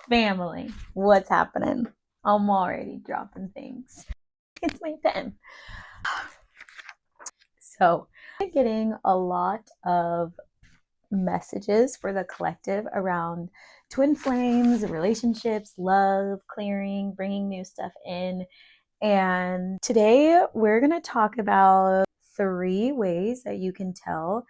Family, what's happening? I'm already dropping things. It's my pen. So, I'm getting a lot of messages for the collective around twin flames, relationships, love, clearing, bringing new stuff in. And today we're going to talk about 3 ways that you can tell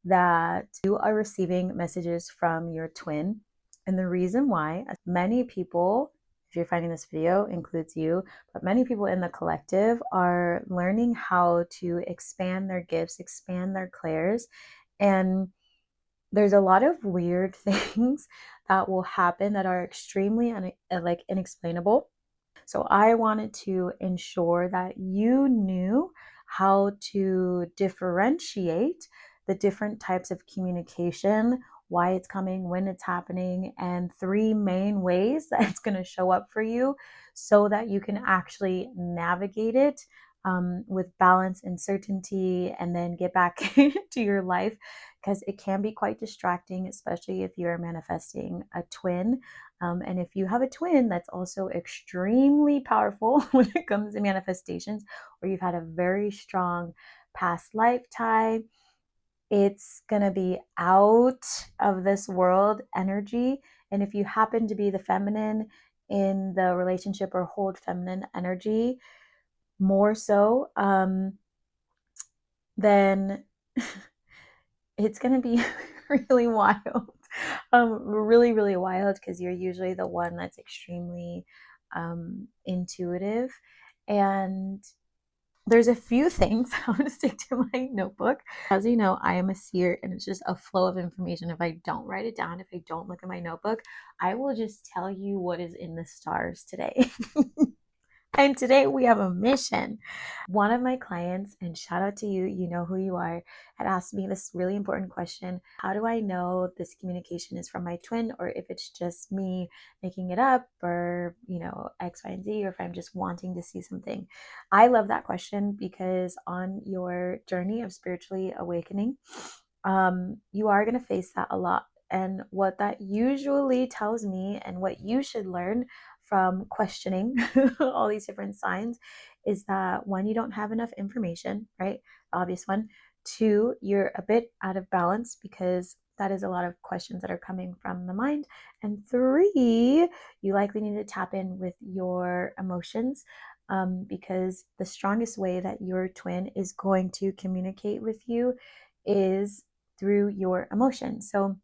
that you are receiving messages from your twin. And the reason why, many people, if you're finding this video, includes you, but many people in the collective are learning how to expand their gifts, expand their clairs. And there's a lot of weird things that will happen that are extremely inexplainable. So I wanted to ensure that you knew how to differentiate the different types of communication, why it's coming, when it's happening, and 3 main ways that it's going to show up for you so that you can actually navigate it with balance and certainty, and then get back into your life, because it can be quite distracting, especially if you're manifesting a twin. And if you have a twin that's also extremely powerful when it comes to manifestations, or you've had a very strong past lifetime, it's going to be out of this world energy. And if you happen to be the feminine in the relationship or hold feminine energy more so, then it's going to be really wild. Really wild, because you're usually the one that's extremely intuitive. And there's a few things. I'm going to stick to my notebook. As you know, I am a seer, and it's just a flow of information. If I don't write it down, if I don't look at my notebook, I will just tell you what is in the stars today. And today we have a mission. One of my clients, and shout out to you, you know who you are, had asked me this really important question. How do I know this communication is from my twin, or if it's just me making it up, or, X, Y, and Z, or if I'm just wanting to see something? I love that question, because on your journey of spiritually awakening, you are going to face that a lot. And what that usually tells me, and what you should learn from questioning all these different signs, is that 1, you don't have enough information, right? The obvious one. 2, you're a bit out of balance, because that is a lot of questions that are coming from the mind. And 3, you likely need to tap in with your emotions, because the strongest way that your twin is going to communicate with you is through your emotions. So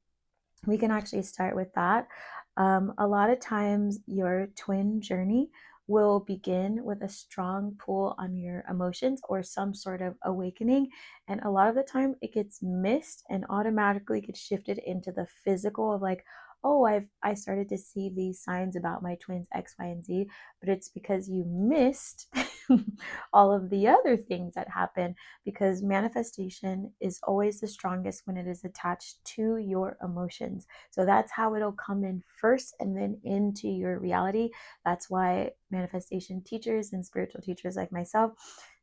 we can actually start with that. A lot of times your twin journey will begin with a strong pull on your emotions or some sort of awakening. And a lot of the time it gets missed and automatically gets shifted into the physical of like, oh, I started to see these signs about my twins X, Y, and Z, but it's because you missed all of the other things that happen, because manifestation is always the strongest when it is attached to your emotions. So that's how it'll come in first and then into your reality. That's why manifestation teachers and spiritual teachers like myself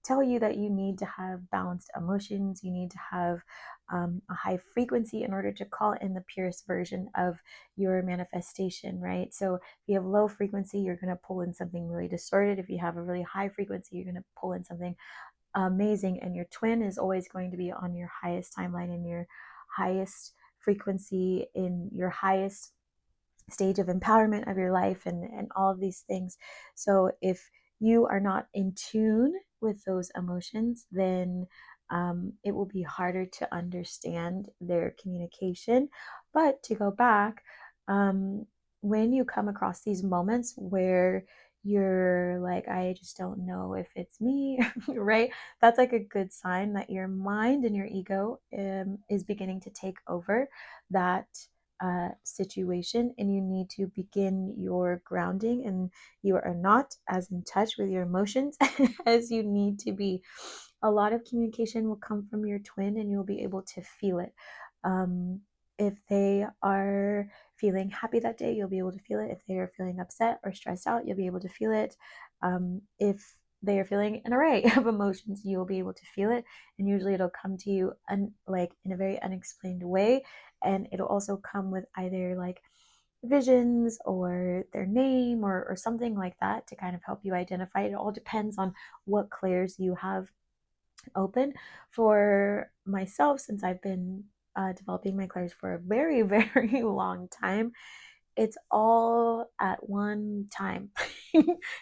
tell you that you need to have balanced emotions. You need to have a high frequency in order to call in the purest version of your manifestation, right? So if you have low frequency, you're going to pull in something really distorted. If you have a really high frequency, you're going to pull in something amazing. And your twin is always going to be on your highest timeline, in your highest frequency, in your highest stage of empowerment of your life, and all of these things. So if you are not in tune with those emotions, then it will be harder to understand their communication. But to go back, when you come across these moments where you're like, I just don't know if it's me, right? That's like a good sign that your mind and your ego is beginning to take over that situation, and you need to begin your grounding, and you are not as in touch with your emotions as you need to be. A lot of communication will come from your twin, and you'll be able to feel it. If they are feeling happy that day, you'll be able to feel it. If they are feeling upset or stressed out, you'll be able to feel it. If they are feeling an array of emotions, you'll be able to feel it. And usually it'll come to you like in a very unexplained way. And it'll also come with either like visions or their name or something like that to kind of help you identify. It all depends on what clairs you have open. For myself, since I've been developing my clairs for a very, very long time, it's all at one time.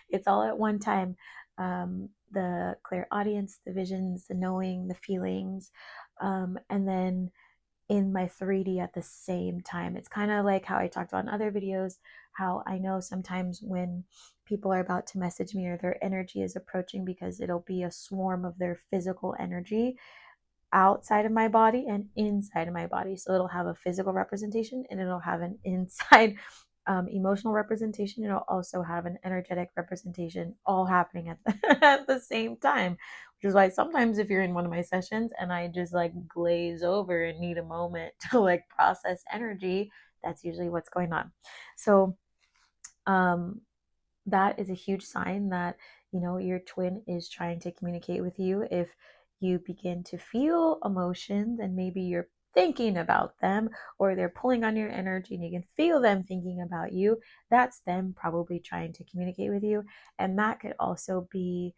It's all at one time. The clear audience, the visions, the knowing, the feelings, and then in my 3D at the same time. It's kind of like how I talked about in other videos, how I know sometimes when people are about to message me or their energy is approaching, because it'll be a swarm of their physical energy outside of my body and inside of my body. So it'll have a physical representation and it'll have an inside emotional representation. It'll also have an energetic representation, all happening at at the same time. Which is why sometimes if you're in one of my sessions and I just like glaze over and need a moment to like process energy, that's usually what's going on. So um, that is a huge sign that, you know, your twin is trying to communicate with you. If you begin to feel emotions and maybe you're thinking about them, or they're pulling on your energy and you can feel them thinking about you, that's them probably trying to communicate with you. And that could also be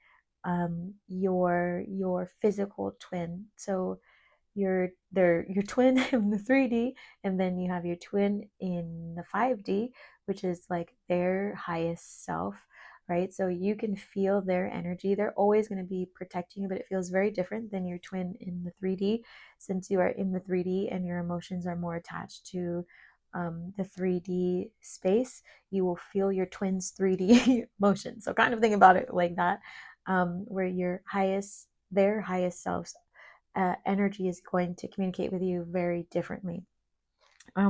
your physical twin. So your twin in the 3D, and then you have your twin in the 5D, which is like their highest self, right? So you can feel their energy. They're always going to be protecting you, but it feels very different than your twin in the 3D, since you are in the 3D and your emotions are more attached to the 3D space. You will feel your twin's 3D emotions. So kind of think about it like that, where their highest selves energy is going to communicate with you very differently.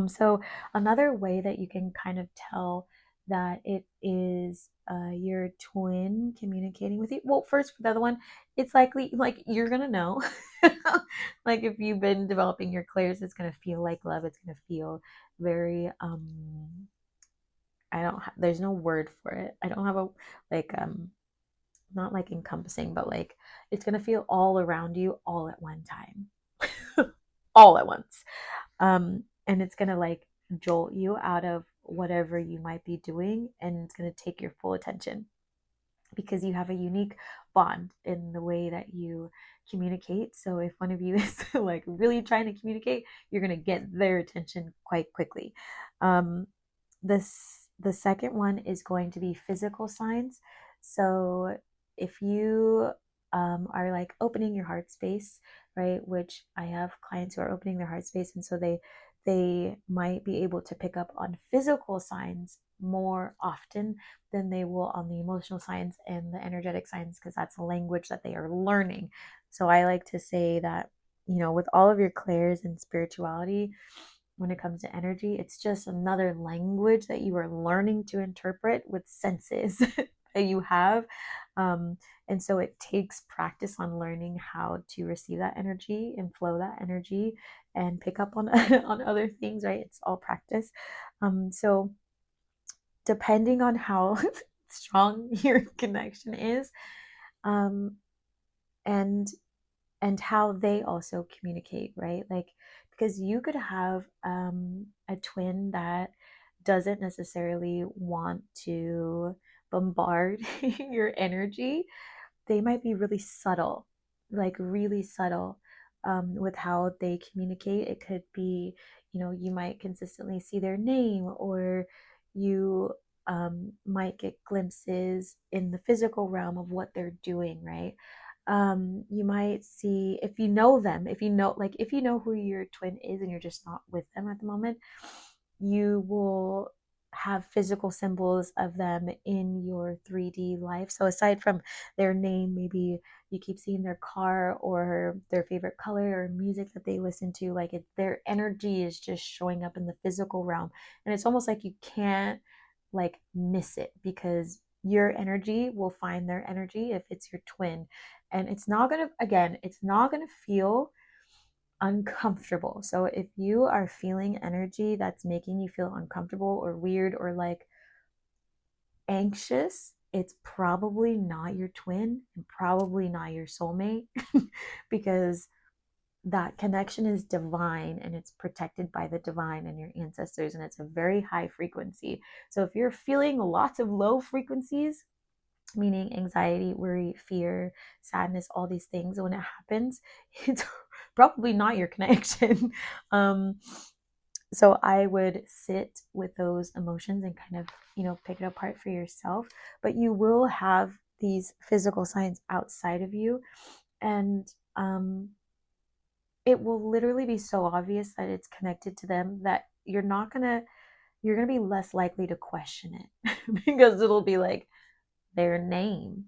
So another way that you can kind of tell that it is your twin communicating with you. Well, first for the other one, it's likely like you're gonna know. Like if you've been developing your clairs, it's gonna feel like love. It's gonna feel very there's no word for it. I don't have a like not like encompassing, but like it's gonna feel all around you all at one time. All at once. And it's gonna like jolt you out of whatever you might be doing, and it's gonna take your full attention because you have a unique bond in the way that you communicate. So if one of you is like really trying to communicate, you're gonna get their attention quite quickly. Um, the second one is going to be physical signs. So if you are like opening your heart space, right, which I have clients who are opening their heart space, and so they might be able to pick up on physical signs more often than they will on the emotional signs and the energetic signs, because that's a language that they are learning. So I like to say that, you know, with all of your clairs and spirituality, when it comes to energy, it's just another language that you are learning to interpret with senses that you have. Um, and so it takes practice on learning how to receive that energy and flow that energy and pick up on on other things, right? It's all practice. So depending on how strong your connection is, um, and how they also communicate, right? Like, because you could have a twin that doesn't necessarily want to bombard your energy. They might be really subtle, like really subtle, with how they communicate. It could be, you know, you might consistently see their name, or you might get glimpses in the physical realm of what they're doing, right? You might see, if you know them, if you know who your twin is and you're just not with them at the moment, you will have physical symbols of them in your 3D life. So aside from their name, maybe you keep seeing their car or their favorite color or music that they listen to. Like their energy is just showing up in the physical realm, and it's almost like you can't like miss it, because your energy will find their energy if it's your twin, and it's not gonna feel uncomfortable. So if you are feeling energy that's making you feel uncomfortable or weird or like anxious, it's probably not your twin and probably not your soulmate because that connection is divine and it's protected by the divine and your ancestors, and it's a very high frequency. So if you're feeling lots of low frequencies, meaning anxiety, worry, fear, sadness, all these things, when it happens, it's probably not your connection. um, so I would sit with those emotions and kind of, pick it apart for yourself. But you will have these physical signs outside of you, and it will literally be so obvious that it's connected to them that you're gonna be less likely to question it because it'll be like their name,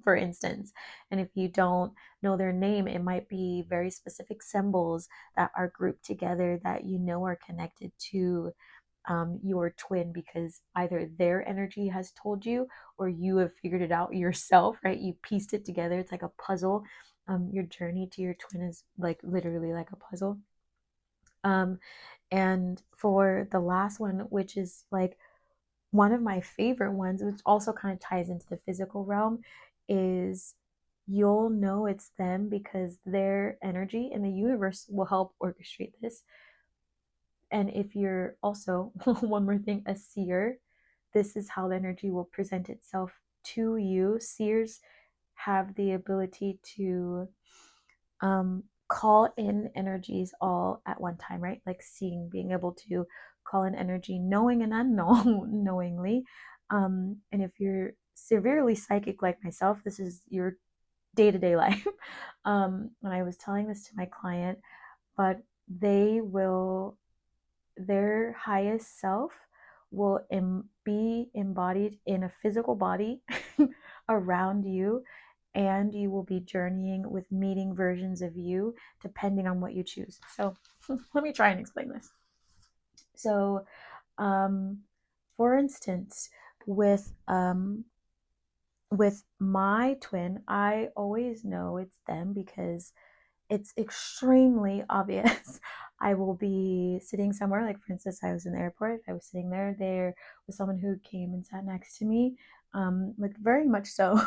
for instance. And if you don't know their name, it might be very specific symbols that are grouped together that are connected to your twin, because either their energy has told you or you have figured it out yourself, right? You pieced it together. It's like a puzzle. Your journey to your twin is like literally like a puzzle. Um, and for the last one, which is like one of my favorite ones, which also kind of ties into the physical realm, is you'll know it's them because their energy in the universe will help orchestrate this. And if you're also, one more thing, a seer, this is how the energy will present itself to you. Seers have the ability to call in energies all at one time, right? Like seeing, being able to call in energy, knowing and unknown, knowingly. And if you're severely psychic like myself, this is your day to day life. And I was telling this to my client, but they will, their highest self will be embodied in a physical body around you, and you will be journeying with meeting versions of you depending on what you choose. So let me try and explain this. So for instance, with my twin, I always know it's them because it's extremely obvious. I will be sitting somewhere, like for instance, I was in the airport. I was sitting there was someone who came and sat next to me, like very much so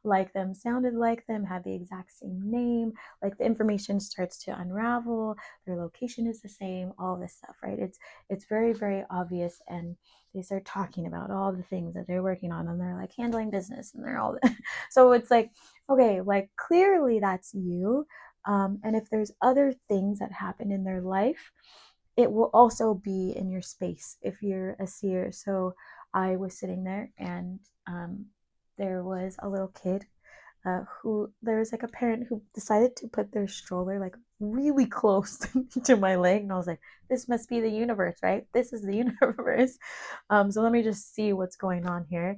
like them, sounded like them, had the exact same name. Like the information starts to unravel. Their location is the same. All this stuff, right? It's very very obvious, and they start talking about all the things that they're working on, and they're like handling business, and they're all so it's like, okay, like clearly that's you. And if there's other things that happen in their life, it will also be in your space if you're a seer. So I was sitting there, and there was a little kid who, there was like a parent who decided to put their stroller like really close to my leg. And I was like, this must be the universe, right? This is the universe. So let me just see what's going on here.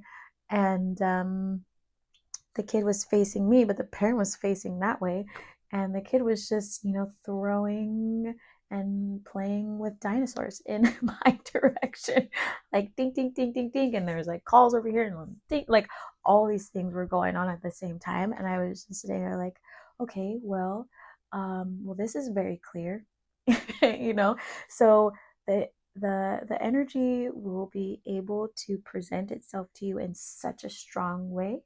And the kid was facing me, but the parent was facing that way. And the kid was just, throwing and playing with dinosaurs in my direction. Like ding, ding, ding, ding, ding. And there was like calls over here and ding, like all these things were going on at the same time. And I was just sitting there like, okay, well, this is very clear, you know? So the energy will be able to present itself to you in such a strong way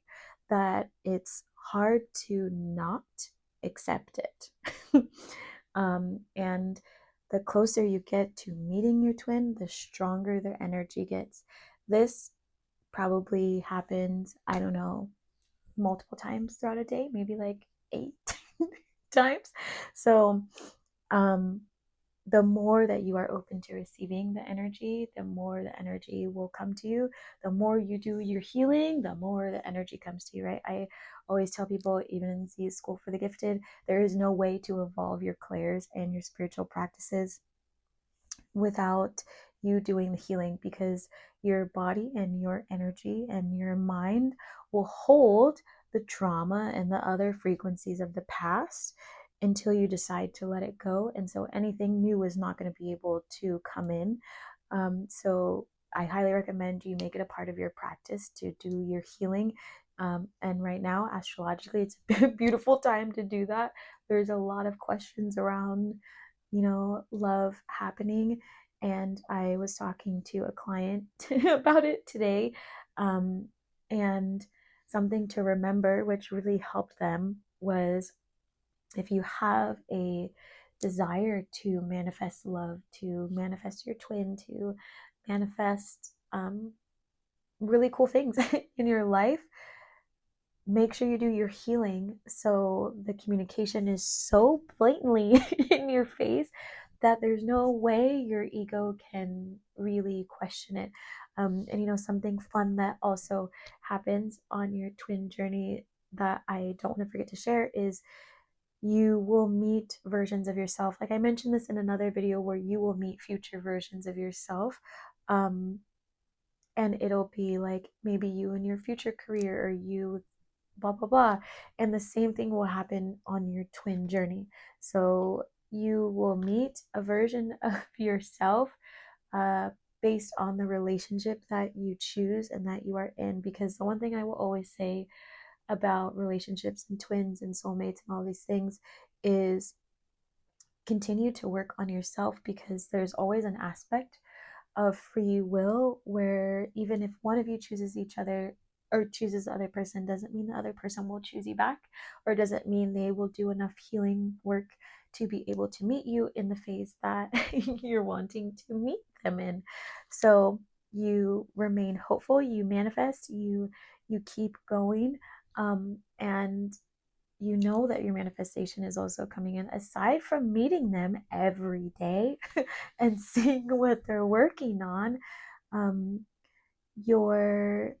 that it's hard to not accept it. And the closer you get to meeting your twin, the stronger their energy gets. This probably happens, I don't know, multiple times throughout a day, maybe like 8 times. So, um, the more that you are open to receiving the energy, the more the energy will come to you. The more you do your healing, the more the energy comes to you, right? I always tell people, even in Z School for the Gifted, there is no way to evolve your clairs and your spiritual practices without you doing the healing, because your body and your energy and your mind will hold the trauma and the other frequencies of the past until you decide to let it go. And so anything new is not going to be able to come in. So I highly recommend you make it a part of your practice to do your healing. And right now, astrologically, it's a beautiful time to do that. There's a lot of questions around, love happening. And I was talking to a client about it today. Um, and something to remember, which really helped them, was if you have a desire to manifest love, to manifest your twin, to manifest really cool things in your life, make sure you do your healing so the communication is so blatantly in your face that there's no way your ego can really question it. And something fun that also happens on your twin journey that I don't want to forget to share is you will meet versions of yourself. Like I mentioned this in another video, where you will meet future versions of yourself. Um, and it'll be like maybe you in your future career, or you blah blah blah, and the same thing will happen on your twin journey. So you will meet a version of yourself uh, based on the relationship that you choose and that you are in. Because the one thing I will always say about relationships and twins and soulmates and all these things is continue to work on yourself, because there's always an aspect of free will where even if one of you chooses each other or chooses the other person, doesn't mean the other person will choose you back, or doesn't mean they will do enough healing work to be able to meet you in the phase that you're wanting to meet them in. So you remain hopeful, you manifest, you keep going, and you know that your manifestation is also coming in, aside from meeting them every day and seeing what they're working on. um, your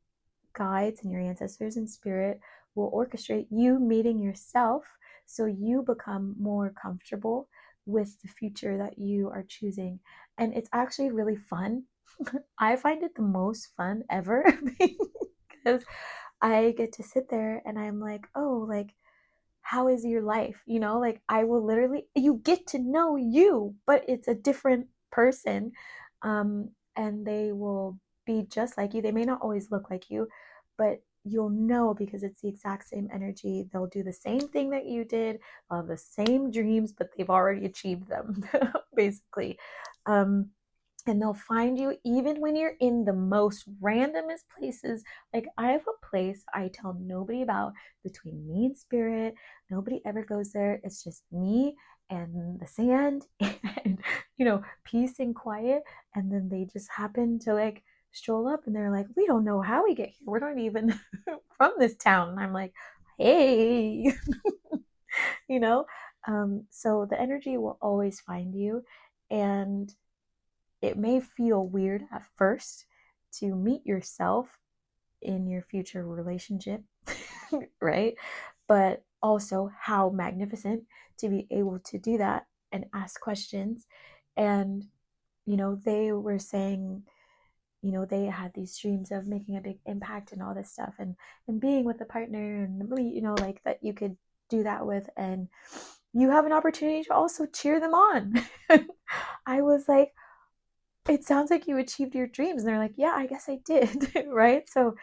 guides and your ancestors and spirit will orchestrate you meeting yourself, so you become more comfortable with the future that you are choosing. And it's actually really fun. I find it the most fun ever because I get to sit there and I'm like, oh, like, how is your life? Like I will literally, you get to know you, but it's a different person. And they will be just like you. They may not always look like you, but you'll know because it's the exact same energy. They'll do the same thing that you did, have the same dreams, but they've already achieved them, basically. Um, and they'll find you even when you're in the most randomest places. Like I have a place I tell nobody about, between me and spirit. Nobody ever goes there. It's just me and the sand and peace and quiet. And then they just happen to like stroll up and they're like, we don't know how we get here, we're not even from this town. And I'm like, hey. you know so the energy will always find you. And it may feel weird at first to meet yourself in your future relationship, right? But also, how magnificent to be able to do that and ask questions. And, they were saying, they had these dreams of making a big impact and all this stuff, and being with a partner, and, like that you could do that with, and you have an opportunity to also cheer them on. I was like, it sounds like you achieved your dreams. And they're like, yeah, I guess I did. Right? So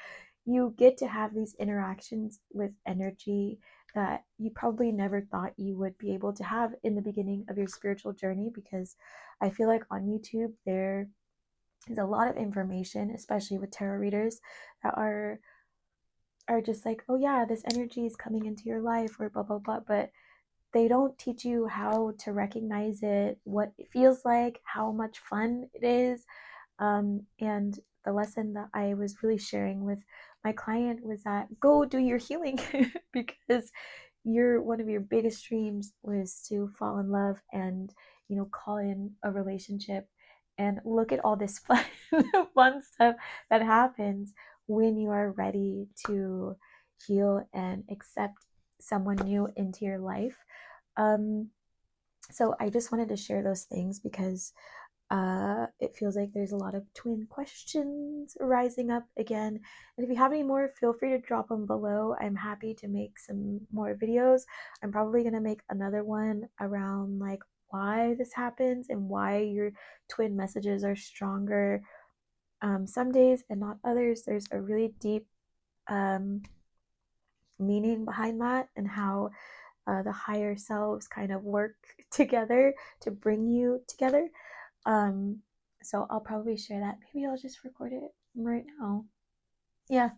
you get to have these interactions with energy that you probably never thought you would be able to have in the beginning of your spiritual journey. Because I feel like on YouTube there is a lot of information, especially with tarot readers, that are just like, oh yeah, this energy is coming into your life, or blah blah blah. But they don't teach you how to recognize it, what it feels like, how much fun it is. And the lesson that I was really sharing with my client was that go do your healing because one of your biggest dreams was to fall in love and call in a relationship. And look at all this fun fun stuff that happens when you are ready to heal and accept someone new into your life. um so I just wanted to share those things because it feels like there's a lot of twin questions rising up again. And if you have any more, feel free to drop them below. I'm happy to make some more videos. I'm probably going to make another one around like why this happens and why your twin messages are stronger some days and not others. There's a really deep um, meaning behind that, and how the higher selves kind of work together to bring you together. um, so I'll probably share that. Maybe I'll just record it right now. Yeah.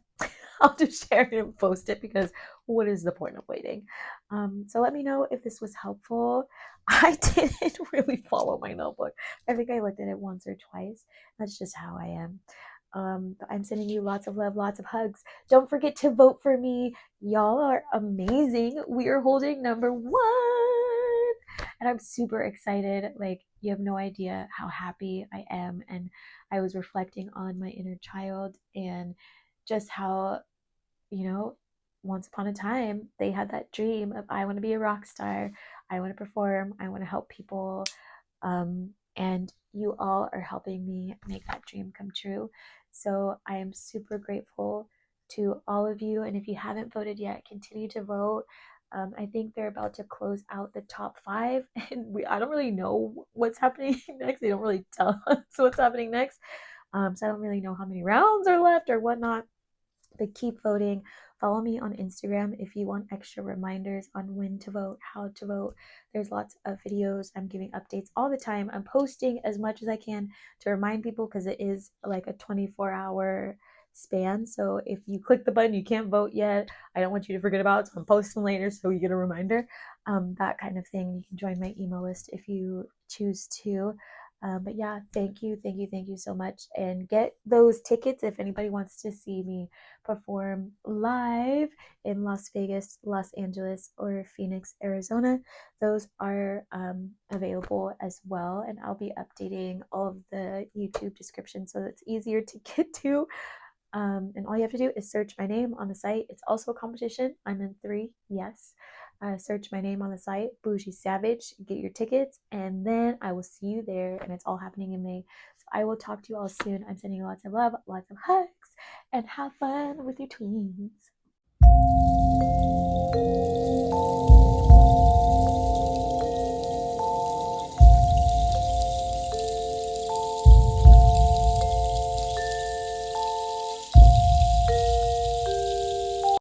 I'll just share it and post it because what is the point of waiting? So let me know if this was helpful. I didn't really follow my notebook. I think I looked at it once or twice. That's just how I am. But I'm sending you lots of love, lots of hugs. Don't forget to vote for me. Y'all are amazing. We are holding #1. And I'm super excited. Like, you have no idea how happy I am. And I was reflecting on my inner child and just how, you know, once upon a time, they had that dream of, I want to be a rock star, I want to perform, I want to help people. And you all are helping me make that dream come true. So I am super grateful to all of you. And if you haven't voted yet, continue to vote. I think they're about to close out the top 5, and I don't really know what's happening next. They don't really tell us what's happening next. So I don't really know how many rounds are left or whatnot, but keep voting. Follow me on Instagram if you want extra reminders on when to vote, how to vote. There's lots of videos. I'm giving updates all the time. I'm posting as much as I can to remind people because it is like a 24-hour span. So if you click the button, you can't vote yet, I don't want you to forget about it. So I'm posting later so you get a reminder. That kind of thing. You can join my email list if you choose to. But yeah, thank you, thank you, thank you so much. And get those tickets if anybody wants to see me perform live in Las Vegas, Los Angeles, or Phoenix, Arizona. Those are available as well. And I'll be updating all of the YouTube descriptions so it's easier to get to. And all you have to do is search my name on the site. It's also a competition. I'm in 3, yes. Search my name on the site, Buujee Savage, get your tickets, and then I will see you there. And it's all happening in May. So I will talk to you all soon. I'm sending you lots of love, lots of hugs, and have fun with your tweens.